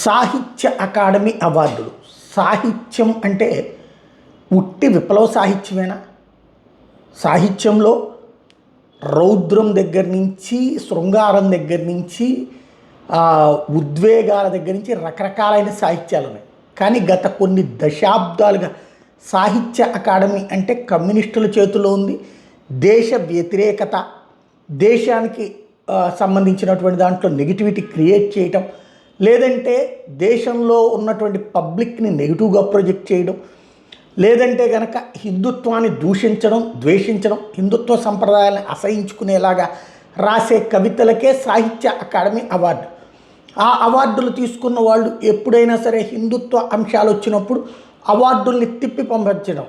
సాహిత్య అకాడమీ అవార్డులు. సాహిత్యం అంటే ఉట్టి విప్లవ సాహిత్యమేనా? సాహిత్యంలో రౌద్రం దగ్గర నుంచి, శృంగారం దగ్గర నుంచి, ఉద్వేగాల దగ్గర నుంచి రకరకాలైన సాహిత్యాలు ఉన్నాయి. కానీ గత కొన్ని దశాబ్దాలుగా సాహిత్య అకాడమీ అంటే కమ్యూనిస్టుల చేతిలో ఉంది. దేశ వ్యతిరేకత, దేశానికి సంబంధించినటువంటి దాంట్లో నెగిటివిటీ క్రియేట్ చేయటం, లేదంటే దేశంలో ఉన్నటువంటి పబ్లిక్ని నెగిటివ్గా ప్రొజెక్ట్ చేయడం, లేదంటే కనుక హిందుత్వాన్ని దూషించడం, ద్వేషించడం, హిందుత్వ సంప్రదాయాలను అసహించుకునేలాగా రాసే కవితలకే సాహిత్య అకాడమీ అవార్డు. ఆ అవార్డులు తీసుకున్న వాళ్ళు ఎప్పుడైనా సరే హిందుత్వ అంశాలు వచ్చినప్పుడు అవార్డుల్ని తిప్పి పంపించడం,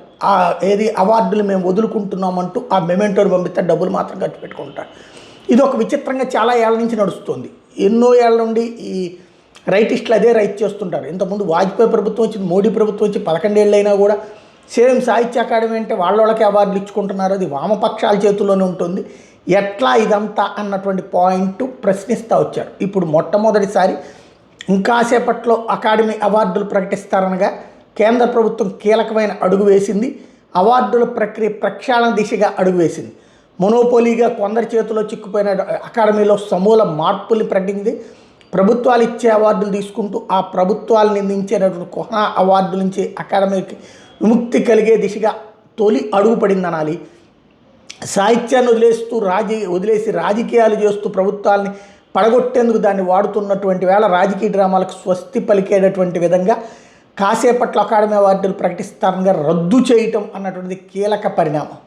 ఏది అవార్డులు మేము వదులుకుంటున్నామంటూ ఆ మెమెంటోని పంపిస్తే డబ్బులు మాత్రం ఖర్చు పెట్టుకుంటారు. ఇది ఒక విచిత్రంగా చాలా ఏళ్ళ నుంచి నడుస్తుంది. ఎన్నో ఏళ్ళ నుండి ఈ రైటిస్టులు అదే రైట్ చేస్తుంటారు. ఇంతకుముందు వాజ్పేయి ప్రభుత్వం వచ్చింది, మోడీ ప్రభుత్వం వచ్చి 11 ఏళ్ళు అయినా కూడా సేమ్ సాహిత్య అకాడమీ అంటే వాళ్ళకి అవార్డులు ఇచ్చుకుంటున్నారు. అది వామపక్షాల చేతుల్లోనే ఉంటుంది. ఎట్లా ఇదంతా అన్నటువంటి పాయింట్ ప్రశ్నిస్తూ వచ్చారు. ఇప్పుడు మొట్టమొదటిసారి ఇంకాసేపట్లో అకాడమీ అవార్డులు ప్రకటిస్తారనగా కేంద్ర ప్రభుత్వం కీలకమైన అడుగు వేసింది. అవార్డుల ప్రక్రియ ప్రక్షాళన దిశగా అడుగు వేసింది. మొనోపోలీగా కొందరి చేతిలో చిక్కుపోయిన అకాడమీలో సమూల మార్పుల్ని ప్రకటించింది. ప్రభుత్వాలు ఇచ్చే అవార్డులు తీసుకుంటూ ఆ ప్రభుత్వాలు నిందించేటటువంటి కొహనా అవార్డుల నుంచి అకాడమీకి విముక్తి కలిగే దిశగా తొలి అడుగు పడింది అనాలి. సాహిత్యాన్ని వదిలేసి రాజకీయాలు చేస్తూ ప్రభుత్వాలని పడగొట్టేందుకు దాన్ని వాడుతున్నటువంటి వేళ రాజకీయ డ్రామాలకు స్వస్తి పలికేటటువంటి విధంగా కాసేపట్లో అకాడమీ అవార్డులు ప్రకటిస్తారనగా రద్దు చేయటం అన్నటువంటిది కీలక పరిణామం.